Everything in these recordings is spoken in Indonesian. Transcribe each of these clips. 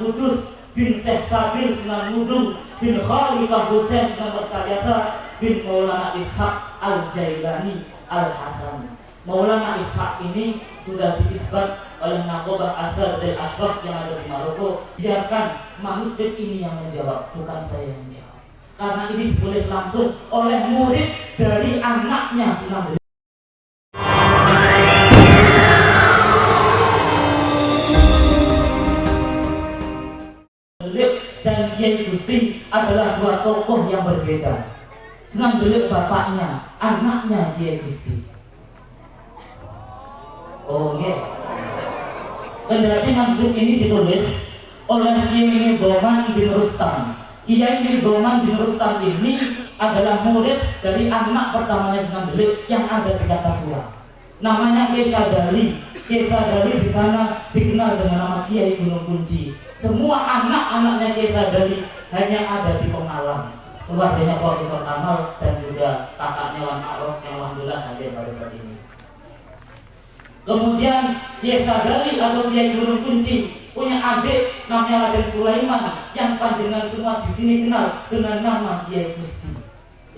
Kudus bin Syekh Sabir Sunan Mudung bin Khalifah Husain Sunan Berkayasa bin Maulana Ishaq Al-Jailani Al-Hasan. Maulana Ishaq ini sudah diisbat oleh Naqobah Asar del Ashraf yang ada di Maroko. Biarkan manuskrip ini yang menjawab, bukan saya yang menjawab, karena ini ditulis langsung oleh murid dari anaknya Sunan Delik dan Kiai Gusti adalah dua tokoh yang berbeda. Sunan Delik bapaknya, anaknya Kiai Gusti. Oh ya. Kendati manuskrip ini ditulis oleh Kiai Nirgoman bin Rustam. Kiai Nirgoman bin Rustam ini adalah murid dari anak pertamanya Sunan Delik yang ada di Kartasura. Namanya Kiai Sadali. Kiai Sadali di sana dikenal dengan nama Kiai Gunung Kunci. Semua anak-anaknya Kiai Sadali hanya ada di Pengalam. Keluarganya Profesor Kamal dan juga kakaknya Wan Arif yang alhamdulillah hadir pada saat ini. Kemudian Kiai Sadali atau Kiai Gunung Kunci punya adik namanya Raden Sulaiman yang panjenengan semua di sini kenal dengan nama Kiai Gusti.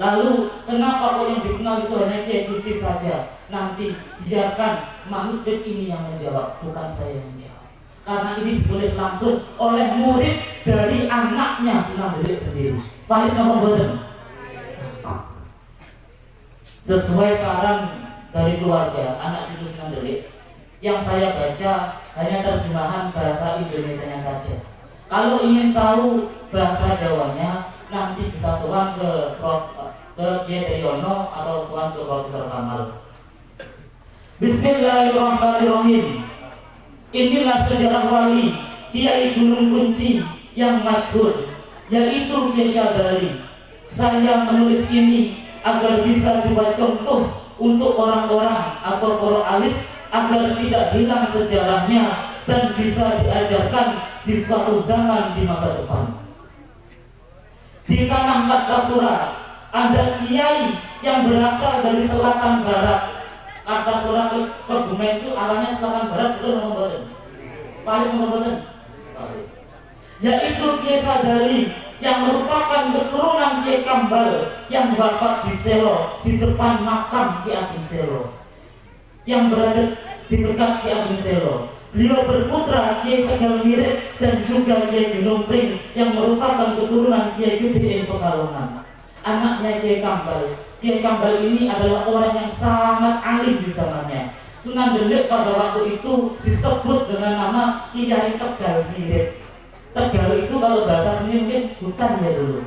Lalu kenapa kok yang dikenal itu hanya Kiai Gusti saja? Nanti biarkan manuskrip ini yang menjawab, bukan saya yang menjawab, karena ini ditulis langsung oleh murid dari anaknya Sunan Delik sendiri. Valid apa mboten? Sesuai saran dari keluarga anak cucu Sunan Delik, yang saya baca hanya terjemahan bahasa Indonesianya saja. Kalau ingin tahu bahasa Jawanya, nanti bisa sowan ke Kiai Triyono atau sowan ke Profesor Kamal. Bismillahirrahmanirrahim. Inilah sejarah wali Kiai Gunung Kunci yang masyhur, yaitu Kiai Sadali. Saya menulis ini agar bisa dibuat contoh untuk orang-orang atau para alim agar tidak hilang sejarahnya dan bisa diajarkan di suatu zaman di masa depan. Di tanah Kartasura ada kiai yang berasal dari selatan barat. Kartasura ke Kebumen itu arahnya selatan barat, betul nomor betul. Paling nomor betul. Yaitu Kiai Sadali yang merupakan keturunan Kiai Kambal yang wafat di Selo di depan makam Ki Ageng Selo yang berada di dekat Ki Ageng Selo. Beliau berputra Kiai Tegal Mirip dan juga Kiai Gunung Pring yang merupakan keturunan Kiai Gede Pekalongan. Anaknya Kiai Kambal. Kiai Kambal ini adalah orang yang sangat alim di zamannya. Sunan Delik pada waktu itu disebut dengan nama Kiai Tegal Mirip. Tegal itu kalau bahasa sini mungkin hutan ya dulu.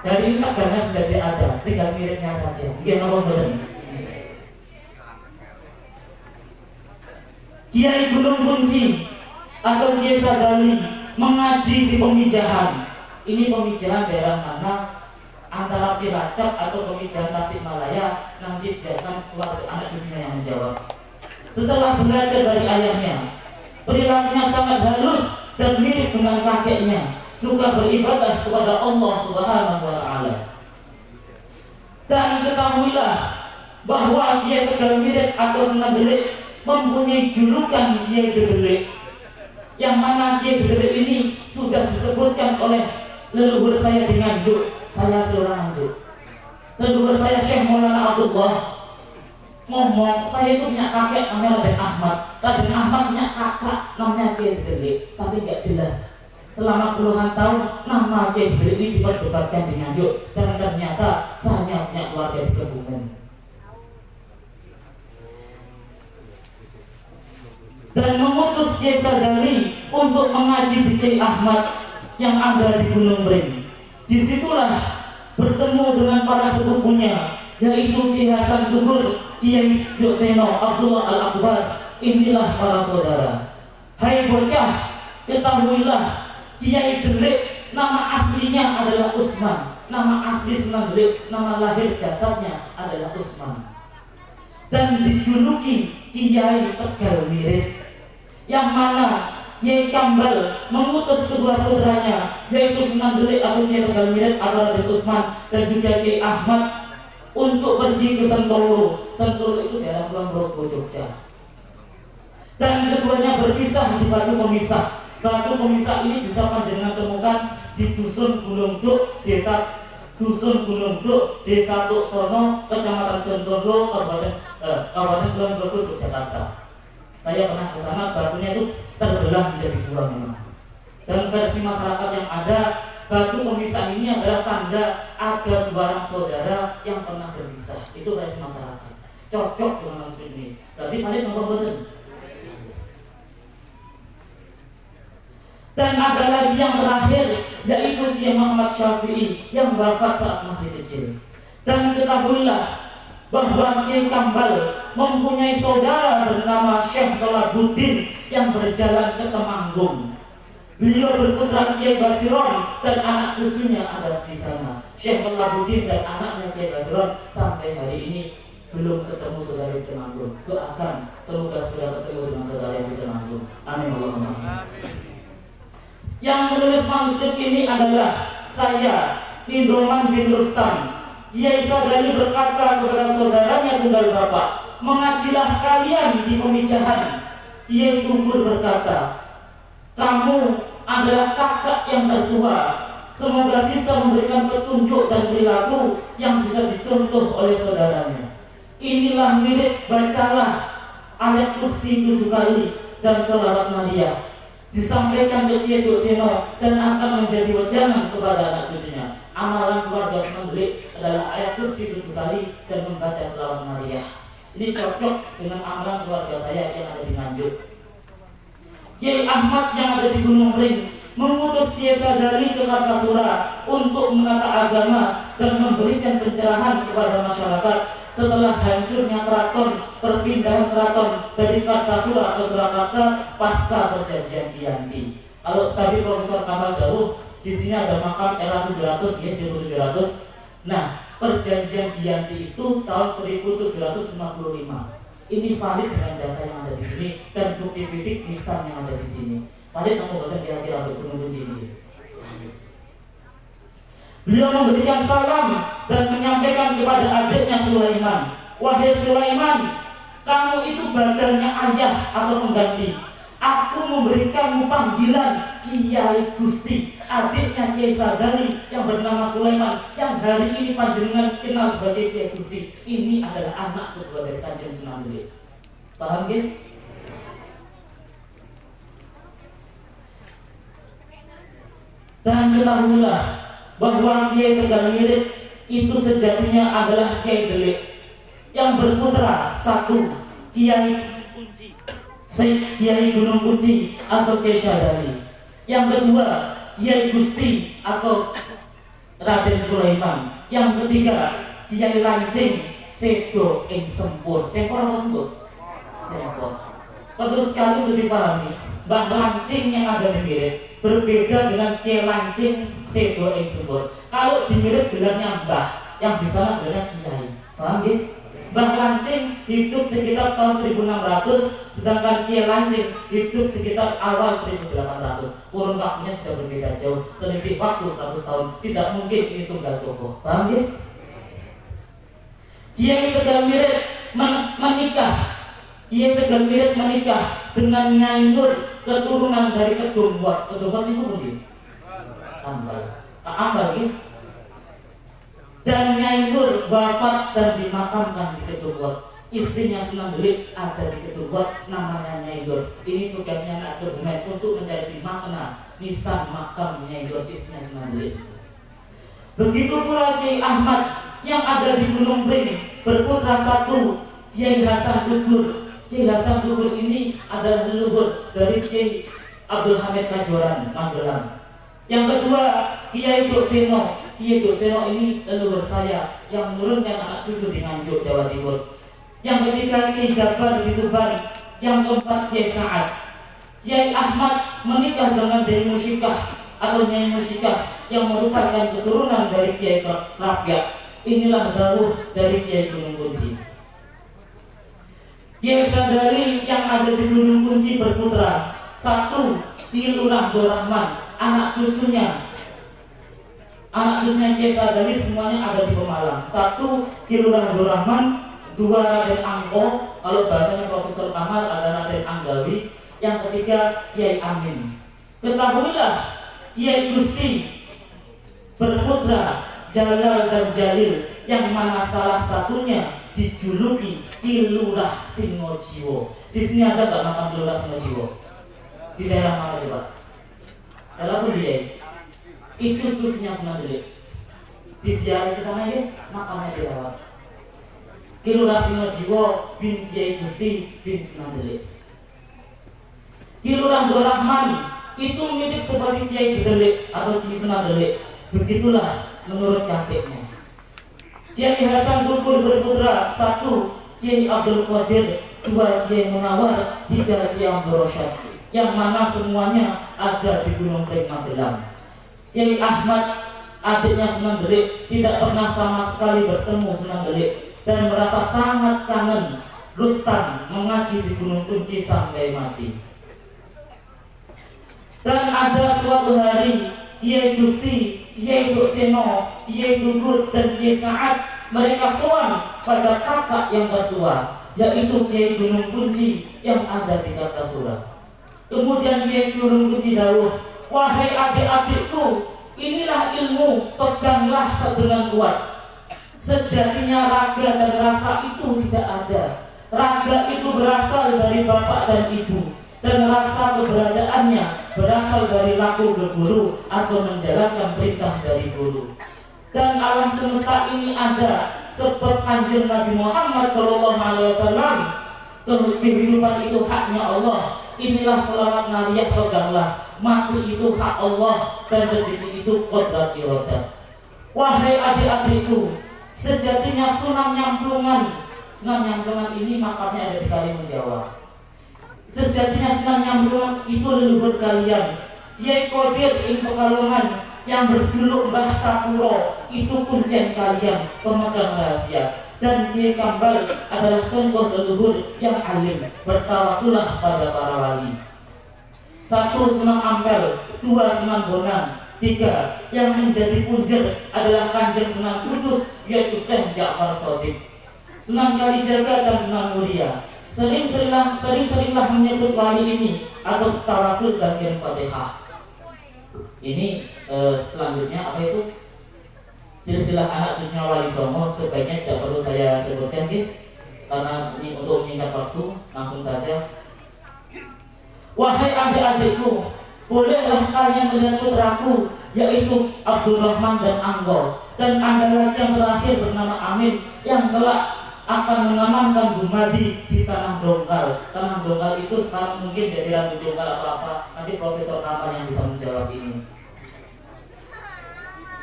Dari ini tegalnya sudah tidak ada, tinggal miripnya saja. Kiai apa benar? Kiai Gunung Kunci atau Kiai Sadali mengaji di Pemijahan. Ini Pemijahan daerah mana? Antara Cilacap atau Pemijahan Tasikmalaya. Nanti biarkan keluarga anak cucunya yang menjawab. Setelah belajar dari ayahnya, perilakunya sangat halus dan mirip dengan kakeknya, suka beribadah kepada Allah Subhanahu wa Ta'ala. Dan ketahuilah bahwa Kiai Tegal Mirip atau Sunan Delik mempunyai julukan Kiai Dedelik, yang mana Kiai Dedelik ini sudah disebutkan oleh leluhur saya di Nganjuk. Saya seorang Nganjuk. Leluhur saya Syekh Maulana Abdullah ngomong, saya itu punya kakek namanya Raden Ahmad. Raden Ahmad punya kakak namanya Kiai Dedelik, tapi nggak jelas. Selama puluhan tahun nama Kiai Dedelik ini diperdebatkan di Nganjuk, dan ternyata saya punya keluarga di Kebumen. Dan mengutus Kiai Sadali untuk mengaji di Kiai Ahmad yang ada di Gunung Pring. Disitulah bertemu dengan para sepupunya, yaitu Kiai Hasan Tugur, Kiai Yokseno Abdullah Al-Akbar. Inilah para saudara. Hai bocah, ketahuilah Kiai Delik nama aslinya adalah Usman. Nama asli Sunan Delik, nama lahir jasadnya adalah Usman. Dan dijuluki Kiai Tegal Mirip, yang mana Kiai Kambal mengutus kedua putranya, yaitu Sunan Delik atau Kiai Tegal Mirip atau Raden Usman dan juga Kiai Ahmad, untuk pergi ke Sentolo. Sentolo itu daerah Kulon Progo, Jogja. Dan keduanya berpisah di batu pemisah. Batu pemisah ini bisa panjenengan temukan di Dusun Gunung Duk, Desa Tuksono, Kecamatan Sentono, Kabupaten Kulon Progo, Yogyakarta. Saya pernah ke sana, batunya itu terbelah menjadi dua memang. Dan versi masyarakat yang ada, batu pemisah ini adalah tanda ada dua orang saudara yang pernah berpisah. Itu versi masyarakat. Cocok dengan muslim ini. Berarti valid nomor betul. Dan ada lagi yang terakhir, yaitu Kiai Muhammad Syafi'i yang wafat saat masih kecil. Dan ketahuilah bahwa Kiai Kambal mempunyai saudara bernama Syekh Talabuddin yang berjalan ke Temanggung. Beliau berputra Kiai Basiron dan anak cucunya ada di sana. Syekh Talabuddin dan anaknya Kiai Basiron sampai hari ini belum ketemu saudara di Temanggung. Doakan semoga segera ketemu dengan saudara di Temanggung. Amin Allahumma. Yang menulis manuskrip ini adalah saya, Indoman bin Rustam. Kiai Sadali berkata kepada saudaranya tunggal bapak, mengajilah kalian di pemijahan. Kiai Tunggur berkata, kamu adalah kakak yang tertua, semoga bisa memberikan petunjuk dan perilaku yang bisa dicontoh oleh saudaranya. Inilah mirip, bacalah ayat kursi 7 kali dan sholawat Maria. Disampaikan ke Kiai Dokseno dan akan menjadi wejangan kepada anak cucunya. Amalan keluarga Semenggelik adalah ayat kursi 7 kali dan membaca sholawat Maria. Ini cocok dengan amalan keluarga saya yang ada di Nganjuk. Kiai Ahmad yang ada di Gunung Ring mengutus Kiai Sadali ke Kartasura untuk menata agama dan memberikan pencerahan kepada masyarakat setelah hancurnya keraton, perpindahan keraton dari Kartasura ke Surakarta pasca perjanjian Giyanti. Kalau tadi Profesor Kamal Dawuh di sini ada makam era 700 ya, 1700. Nah, perjanjian Giyanti itu tahun 1755. Ini valid dengan data yang ada di sini dan bukti fisik nisan yang ada di sini. Valid nomor berapa kira-kira untuk Gunung Kunci ini? Beliau memberikan salam dan menyampaikan kepada adiknya Sulaiman, wahai Sulaiman, kamu itu badalnya ayah atau pengganti. Aku memberikanmu panggilan Kiai Gusti, adiknya Kiai Sadali yang bernama Sulaiman, yang hari ini panjenengan kenal sebagai Kiai Gusti. Ini adalah anak kedua dari Kanjeng Sunan Giri. Paham ya? Dan ketahuilah bahwa Kiai Tegal Mirip itu sejatinya adalah Kiai Delik yang berputra satu, Kiai Gunung Kunci atau Kiai Sadali. Yang kedua, Kiai Gusti atau Raden Sulaiman. Yang ketiga, Kiai Lancing Sedo ing Sempur. Sempur apa Sempur? Sempur. Perlu sekali untuk difahami, Mbah Lancing yang ada di Mirip berbeda dengan Kiai Lancing Sedo ing Sempur. Kalau di Mirip gelarnya Mbah, yang di sana gelarnya Kiai. Paham ya? Mbah Lancing hidup sekitar tahun 1600, sedangkan Kiai Lancing hidup sekitar awal 1800. Kurun waktunya sudah berbeda jauh, selisih waktu 100 tahun. Tidak mungkin ini tunggal tokoh. Paham ya? Kiai Tegal Mirip menikah. Kiai Tegal Mirip menikah dengan Nyai Nur, keturunan dari Kedungwat. Kedungwat itu pundi? Ambal. Ambal ya? Dan Nyai Nur wafat dan dimakamkan di Kedungwat. Istrinya Sunan Giri ada di Kedungwat, namanya Nyai Nur. Ini tugasnya anak Kedungwat untuk mencari makna nisan makam Nyai Nur, istrinya Sunan Giri. Begitu pula Kiai Ahmad yang ada di Gunung Pring, berputra satu, Kiai Hasan Tugur. Kiai Hasan Tugur ini adalah leluhur dari Kiai Abdul Hamid Kajoran, Magelang. Yang kedua, Kiai Dokseno. Kiai Dokseno ini leluhur saya yang menurunkan anak cucu di Nganjuk, Jawa Timur. Yang ketiga, Kiai Jabar di Tuban. Yang keempat, Kiai Sa'ad. Kiai Ahmad menikah dengan Dewi Musikah atau Nyai Musikah yang merupakan keturunan dari Kiai Rabiak. Inilah dawuh dari Kiai Gunung Kunci. Kiai Sadali yang ada di Gunung Kunci berputra satu, Ki Lurah Dorahman. Anak cucunya Kiai Sadali semuanya ada di Pemalang. Satu, Ki Lurah Dorahman. Dua, Raden Angko. Kalau bahasanya Profesor Kamal ada Raden Anggawi. Yang ketiga, Kiai Amin. Ketahuilah Kiai Gusti berputra Jalal dan Jalil, yang mana salah satunya dijuluki Ki Lurah Singojiwo. Di sini ada nggak makam Ki Lurah Singojiwo? Di daerah mana coba? Dalam Budiai. Itu cucunya Sunan Delik. Diziarahi ke sana ya, makamnya dirawat. Ki Lurah Singojiwo bin Kiai Gusti bin Sunan Delik. Ki Lurah Dorahman itu mirip seperti Kiai Delik atau Ki Sunan Delik. Begitulah menurut kakeknya. Kiai Hasan Dukur berputra, 1 Kiai Abdul Qadir, 2 Kiai Munawar, 3 Kiai Abdul Rosyad, yang mana semuanya ada di Gunung Pring Magelang. Kiai Ahmad, adiknya Sunan Delik, tidak pernah sama sekali bertemu Sunan Delik dan merasa sangat kangen Rustan mengaji di Gunung Kunci sampai mati. Dan ada suatu hari Kiai Gusti, Kiai Dukseno, Kiai Dukur dan Kiai Sa'ad mereka sowan pada kakak yang tertua, yaitu Kiai Gunung Kunci yang ada di Kartasura. Kemudian Kiai Gunung Kunci dawuh, "Wahai adik-adikku, inilah ilmu, peganglah dengan kuat. Sejatinya raga dan rasa itu tidak ada. Raga itu berasal dari bapak dan ibu, dan rasa keberadaannya berasal dari laku berguru atau menjalankan perintah dari guru. Dan alam semesta ini ada sebab Kanjeng Nabi Muhammad SAW. Kehidupan itu haknya Allah. Inilah selawat naliyah, peganglah. Mati itu hak Allah dan rezeki itu kodrat irodat. Wahai adik-adikku, sejatinya Sunan Nyamplungan ini makamnya ada di Karimun Jawa. Sejatinya Sunan Nyamplungan itu leluhur kalian. Kiai Qadir ing Pekalongan yang berjuluk Mbah Sapuro itu kuncen kalian, pemegang rahasia. Dan Kiai Kambal adalah contoh leluhur yang alim, bertawasulah pada para wali. 1 Sunan Ampel, 2 Sunan Bonang, 3 yang menjadi punjer adalah Kanjeng Sunan Kudus, yaitu Syekh Ja'far Shadiq. Sunan Kalijaga dan Sunan Muria sering-seringlah menyebut wali ini atau tawasul bagian Fatihah. Ini selanjutnya apa itu? Silsilah anak cucunya Wali Songo, sebaiknya tidak perlu saya sebutkan karena ini untuk menyingkat waktu, langsung saja. Wahai adik-adikku, bolehlah kalian melihat putraku, yaitu Abdurrahman dan Anggor, dan ada lagi yang terakhir bernama Amin yang kelak akan menanamkan dumadi di tanah dongkal. Tanah dongkal itu sekarang mungkin jadi randu dongkal atau apa. Nanti Profesor Kapan yang bisa menjawab ini.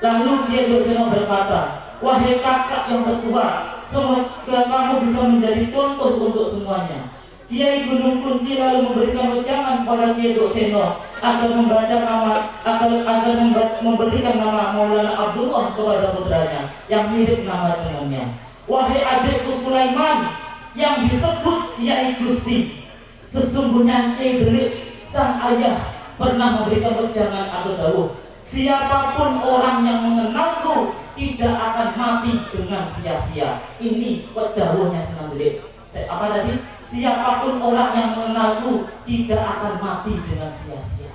Lalu Kiai Dukseno berkata, "Wahai kakak yang tertua, semoga kamu bisa menjadi contoh untuk semuanya." Kiai Gunung Kunci lalu memberikan wejangan pada Kiai Dukseno agar memberikan nama Maulana Abdullah kepada putranya yang mirip nama temannya. Wahai adikku Sulaiman yang disebut Kiai Gusti, sesungguhnya Kiai Delik sang ayah pernah memberikan wejangan atau dawuh, siapapun orang yang mengenalku tidak akan mati dengan sia-sia. Ini dawuhnya Sunan Delik. Apa tadi? Siapapun orang yang mengenalku tidak akan mati dengan sia-sia.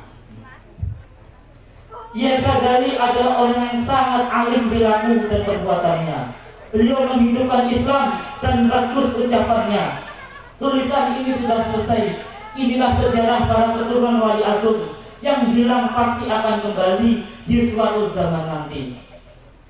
Kiai Sadali adalah orang yang sangat alim perilaku dan perbuatannya. Beliau menghidupkan Islam dan bagus ucapannya. Tulisan ini sudah selesai. Inilah sejarah para keturunan Wali Agung yang hilang pasti akan kembali di suatu zaman nanti.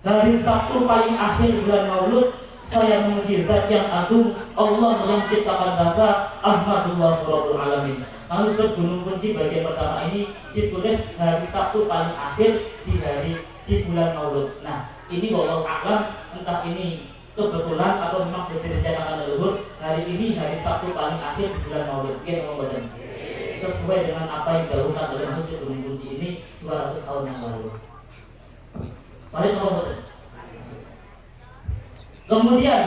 Hari Sabtu paling akhir bulan Maulud, saya memuji Zat yang agung, Allah yang ciptakan rasa, Ahmadullah Rabbul Alamin. Manuskrip Gunung Kunci bagian pertama ini ditulis hari Sabtu paling akhir di bulan Maulud. Nah, ini wallahu a'lam, entah ini kebetulan atau memang sudah direncanakan leluhur. Hari ini hari Sabtu paling akhir di bulan Maulud. Sesuai dengan apa yang didahulukan oleh manuskrip Gunung Kunci ini 200 tahun yang lalu. Kemudian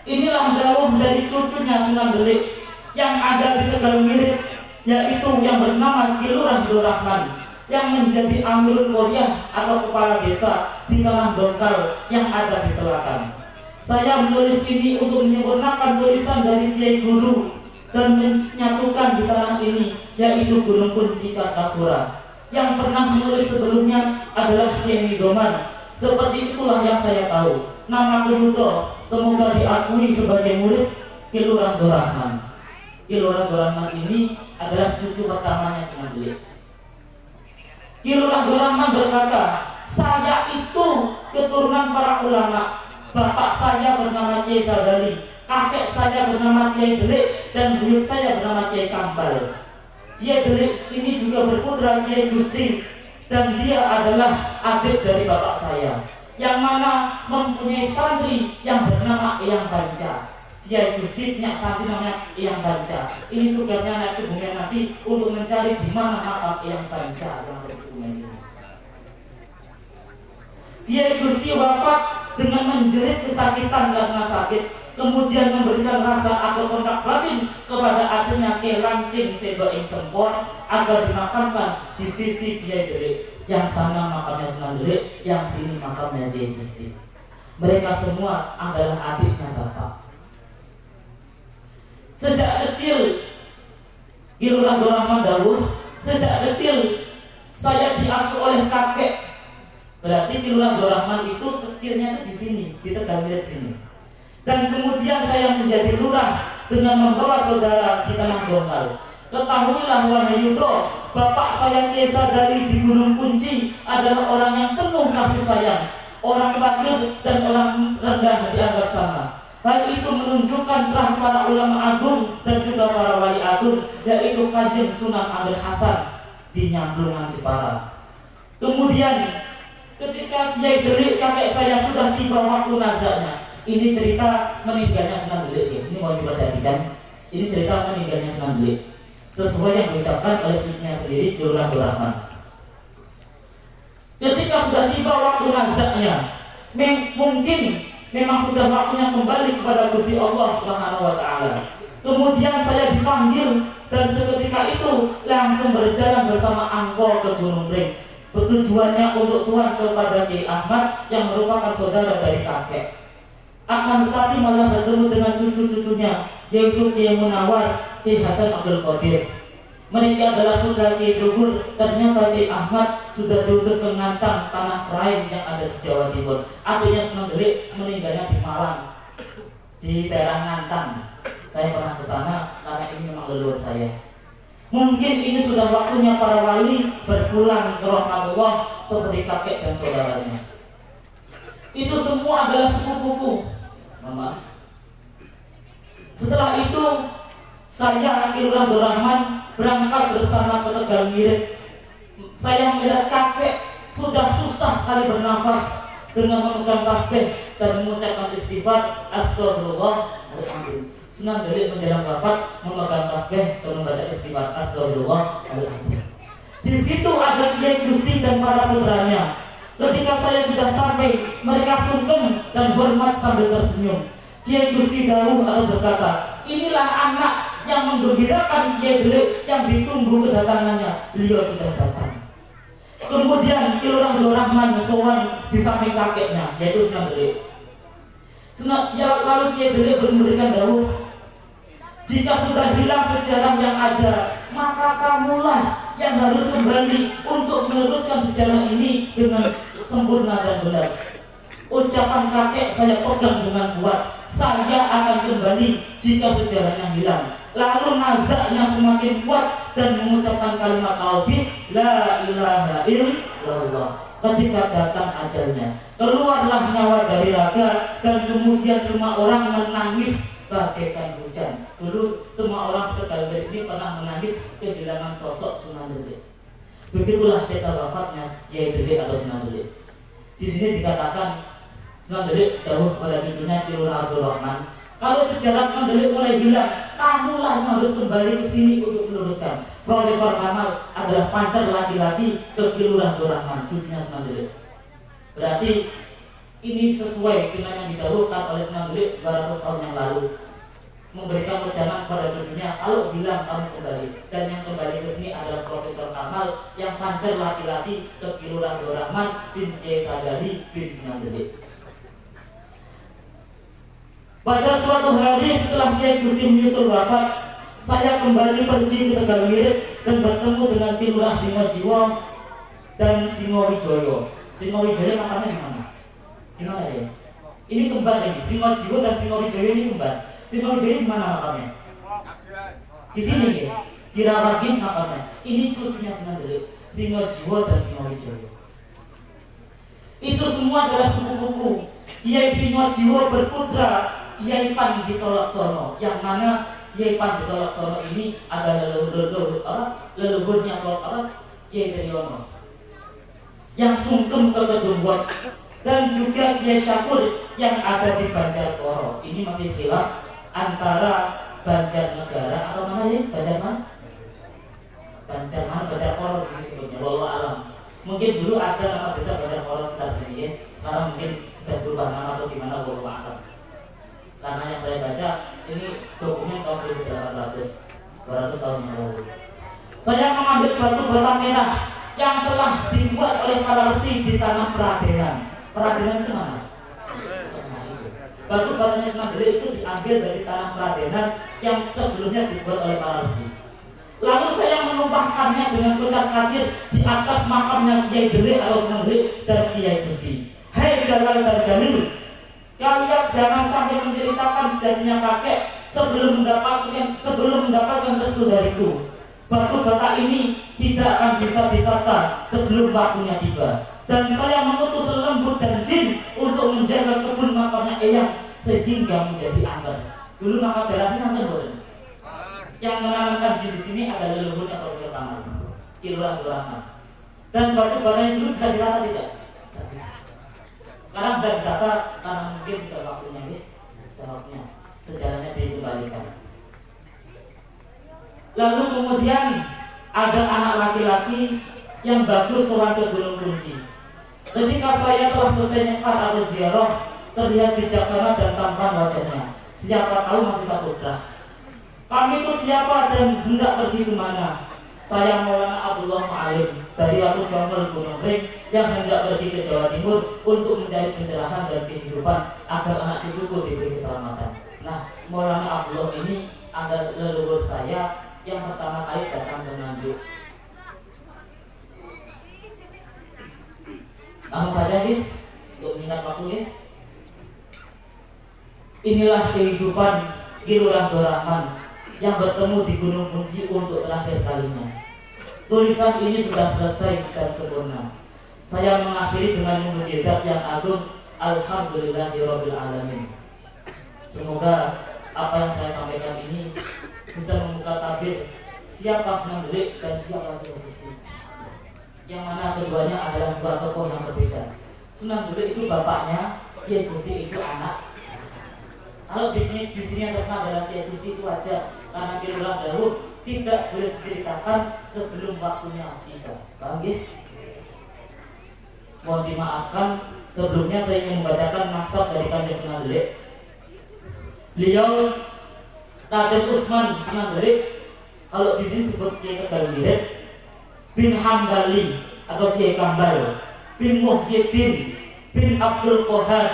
inilah dawuh dari cucunya Sunan Delik yang ada di Tegal Mirip, yaitu yang bernama Ki Lurah Rahman, yang menjadi Amirul Qaryah atau kepala desa di tanah dongkal yang ada di selatan. Saya menulis ini untuk menyempurnakan tulisan dari Kiai Guru dan menyatukan di tanah ini, yaitu Gunung Kunci Kartasura. yang pernah menulis sebelumnya adalah Kiai Midoman. Seperti itulah yang saya tahu. Nama Yudo semoga diakui sebagai murid Ki Lurah Dorahman. Ki Lurah Dorahman ini adalah cucu pertamanya Sunan Gede. Ki Lurah Dorahman berkata, saya itu keturunan para ulama. Bapak saya bernama Kiai Sadali, kakek saya bernama Kiai Delik, dan buyut saya bernama Kiai Kambal. Kiai Delik ini juga berputra Kiai Gusti, dan dia adalah adik dari bapak saya, yang mana mempunyai santri yang bernama Eyang Banca. Kiai Gusti punya santri namanya Eyang Banca. Ini tugasnya naik ke bumi nanti untuk mencari di mana makam Eyang Banca yang ada di bumi ini. Kiai Gusti wafat dengan menjerit kesakitan karena sakit, kemudian memberikan rasa atau kontak batin kepada adiknya Kiai Lancing Seba ing Sempor agar dimakamkan di sisi Kiai Delik. Yang sana makamnya Sunan Delik, yang sini makamnya Kiai Gusti. Mereka semua adalah adiknya bapak. Sejak kecil, Ki Lurah Dorahman dawuh, sejak kecil saya diasuh oleh kakek. Berarti Ki Lurah Dorahman itu kecilnya di sini, di Tegalmirip sini. Dan kemudian saya menjadi lurah dengan membawa saudara di Tanah Dongal. Ketahuilah wahai Yudo, bapak saya Kiai Sadali di Gunung Kunci adalah orang yang penuh kasih sayang, orang fakir dan orang rendah dianggap sama. Hal itu menunjukkan terah para ulama agung dan juga para wali agung, yaitu Kanjeng Sunan Ampel Hasan di Nyamplungan Jepara. Kemudian ketika Kiai Delik kakek saya sudah tiba waktu nazarnya, ini cerita meninggalnya Sunan Delik. Ini mau diperhatikan. Ini cerita meninggalnya Sunan Delik sesuai yang diucapkan oleh cucunya sendiri, Ki Lurah Dorahman. Ketika sudah tiba waktu nazarnya, mungkin memang sudah waktunya kembali kepada Gusti Allah Subhanahu wa Ta'ala. Kemudian saya dipanggil dan seketika itu langsung berjalan bersama angkor ke Gunung Pring. Tujuannya untuk sowan kepada Kiai Ahmad yang merupakan saudara dari kakek. Akan tetapi malah bertemu dengan cucu-cucunya, yaitu Kiai Munawar, Kiai Hasan Abdul Qadir. Mereka adalah putra Kiai Dugur. Ternyata Kiai Ahmad sudah diutus ke Ngantang, tanah Krain yang ada di Jawa Timur. Artinya Sunan Delik meninggalnya di Malang, di daerah Ngantang. Saya pernah ke sana karena ini memang leluhur saya. Mungkin ini sudah waktunya para wali berpulang ke rahmatullah seperti kakek dan saudaranya. Itu semua adalah sepupuku. Maaf. Setelah itu saya Ki Lurah Dorahman berangkat bersama ke Tegalmirip. Saya melihat kakek sudah susah sekali bernafas dengan memegang tasbih dan mengucapkan istighfar astagfirullahaladzim. Sunan Delik menjelang wafat memegang tasbih dan membaca istighfar astagfirullahaladzim. Di situ ada Kiai Gusti dan para putranya. Ketika saya sudah sampai, mereka sungkem dan hormat sambil tersenyum. Kiai Gusti dawuh atau berkata, inilah anak yang menggembirakan Kiai Delik yang ditunggu kedatangannya. Beliau sudah datang. Kemudian Ki Lurah Dorahman sowan di samping kakeknya, yaitu Sunan Delik. Lalu Kiai Delik memberikan dawuh, jika sudah hilang sejarah yang ada, maka kamulah yang harus kembali untuk meneruskan sejarah ini dengan sempurna dan benar. Ucapan kakek saya pegang dengan kuat. Saya akan kembali jika sejarahnya hilang. Lalu nazaknya semakin kuat dan mengucapkan kalimat tauhid la ilaha illallah. Ketika datang ajalnya, keluarlah nyawa dari raga dan kemudian semua orang menangis bagaikan hujan. Dulu semua orang Tegalmirip ini pernah menangis kehilangan sosok Sunan Delik. Begitulah cerita wafatnya Kiai Delik atau Sunan Delik. Di sini dikatakan Sunan Delik dawuh kepada cucunya Ki Lurah Dorahman, kalau sejarah Sunan Delik mulai hilang, kamulah yang harus kembali ke sini untuk meluruskan. Profesor Kamal adalah pancar laki-laki ke Ki Lurah Dorahman, cucunya Sunan Delik. Berarti ini sesuai dengan yang didahulukan oleh Sunan Delik 200 tahun yang lalu, memberikan wejangan kepada cucunya, kalau hilang kamu kembali. Dan yang kembali ke sini adalah Profesor Kamal yang pancar laki-laki ke Ki Lurah Dorahman bin Kiai Sadali bin Sunan Delik. Pada suatu hari setelah Kiai Gusti menyusul wafat, saya kembali pergi ke Tegalmirip dan bertemu dengan Ki Lurah Singojiwo Singowijoyo. Singowijoyo makamnya di mana? Di mana ya? Ini kembar lagi. Singojiwo dan Singowijoyo ini kembar. Singowijoyo di mana makamnya? Di sini ya. Di Rawagih makamnya. Ini cucunya Sunan Gede. Singojiwo dan Singowijoyo. Itu semua adalah sepupu-sepupu. Kiai Singojiwo berputra Kiai Pandito Laksono, yang mana Kiai Pandito Laksono ini adalah leluhurnya Kiai Triyono yang sungkem ke Kedungwot, dan juga Kiai Syakur yang ada di Banjarkoro. Ini masih khilaf antara Banjarnegara atau mana ya? Banjarkoro disebutnya. Wallahu alam. Mungkin dulu ada nama desa Banjarkoro sekitar sini ya. Sekarang mungkin sudah berubah nama atau gimana, wallahu alam. Karena yang saya baca ini dokumen tahun 1800 tahun yang lalu. Saya mengambil batu bata merah yang telah dibuat oleh para resi di tanah Peradenan. Peradenan itu mana? Batu batanya Sunan Gede itu diambil dari tanah Peradenan yang sebelumnya dibuat oleh para resi. Lalu saya menumpahkannya dengan kocar kacir di atas makamnya Kiai Dele atau Sunan Gede dan Kiai Gusti. Hai Jalal dan Jamil, kalian jangan sampai menceritakan sejatinya kakek sebelum mendapatkan restu dariku. Batu bata ini tidak akan bisa ditata sebelum waktunya tiba. Dan saya mengutus lembut dan jin untuk menjaga kebun makamnya Eyang sehingga menjadi angker. Dulu makam daerahnya angker boleh. Yang menanamkan jin di sini adalah leluhurnya Profesor Kamal, Ki Lurah Rahmat. Dan batu batanya dulu bisa ditata tidak? Tidak bisa. Sekarang bisa ditata karena mungkin sudah waktunya, sejarahnya dikembalikan. Lalu kemudian ada anak laki-laki yang bagus sowan ke Gunung Kunci. Ketika saya telah selesai nyekar atau ziarah, terlihat bijaksana dan tampan wajahnya. Siapa tahu masih saputra. Kami itu siapa dan hendak pergi kemana? Saya Maulana Abdullah Ma'alim dari Watu Jombol Gunung Ring yang hendak pergi ke Jawa Timur untuk mencari pencerahan dan kehidupan agar anak cucuku diberi keselamatan. Nah, Maulana Abdullah ini adalah leluhur saya yang pertama kali datang ke Nganjuk. Langsung saja nih, untuk minat waktu ya. Inilah kehidupan Ki Lurah Rahman yang bertemu di Gunung Kunci untuk terakhir kalinya. Tulisan ini sudah selesai dan sempurna. Saya mengakhiri dengan memuji Zat yang agung. Alhamdulillahirabbil alamin. Semoga apa yang saya sampaikan ini bisa membuka tabir siapa Sunan Gede dan siapa Kiai Gusti, yang mana keduanya adalah dua tokoh yang berbeda. Sunan Gede itu bapaknya, Kiai Gusti itu anak. Kalau di sini yang terkenal adalah Kiai Gusti itu wajar karena Ki Lurah dahulu tidak boleh diceritakan sebelum waktunya tiba. Paham ya? Mohon dimaafkan, sebelumnya saya ingin membacakan nasab dari Kanjeng Sunan Gede. Beliau Raden Usman Sunan Gede, kalau di sini sebut Kiai Tegal Wirid, bin Hambali atau Kiai Kambal, bin Muhyiddin, bin Abdul Qahar,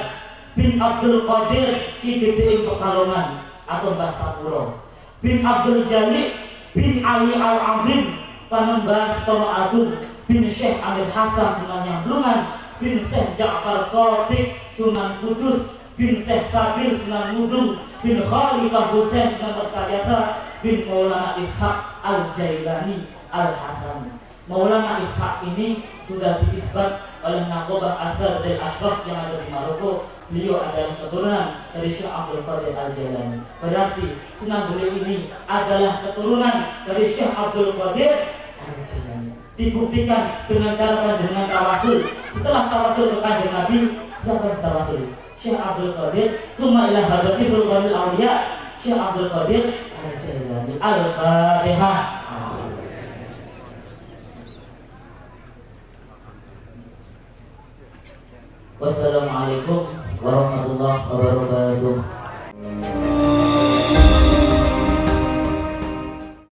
bin Abdul Qadir, Ki Gede Pekalongan atau Mbah Sapuro, bin Abdul Jali, bin Ali Al-Azim, Panembahan Setono Agung, bin Syekh Amir Hasan Sunan Nyamblungan, bin Syekh Ja'far Shadiq Sunan Kudus, bin Syekh Sabir Sunan Mudung, bin Khalifah Husain Sunan Perkayasa, bin Maulana Ishaq Al-Jailani Al-Hasani. Maulana Ishaq ini sudah diisbat oleh Naqobah Asar dari Ashraf yang ada di Maroko. Beliau adalah keturunan dari Syekh Abdul Qadir Al-Jailani. Berarti Sunan Gede ini adalah keturunan dari Syekh Abdul Qadir Al-Jailani. Dibuktikan dengan cara panjenengan tawasul. Setelah tawasul ke Kanjeng Nabi, siapa yang tawasul? Syekh Abdul Qadir, summa ila hadrati Sultanul Auliya, Syekh Abdul Qadir Al-Jailani. Al-Fatihah. Wassalamualaikum warahmatullahi wabarakatuh.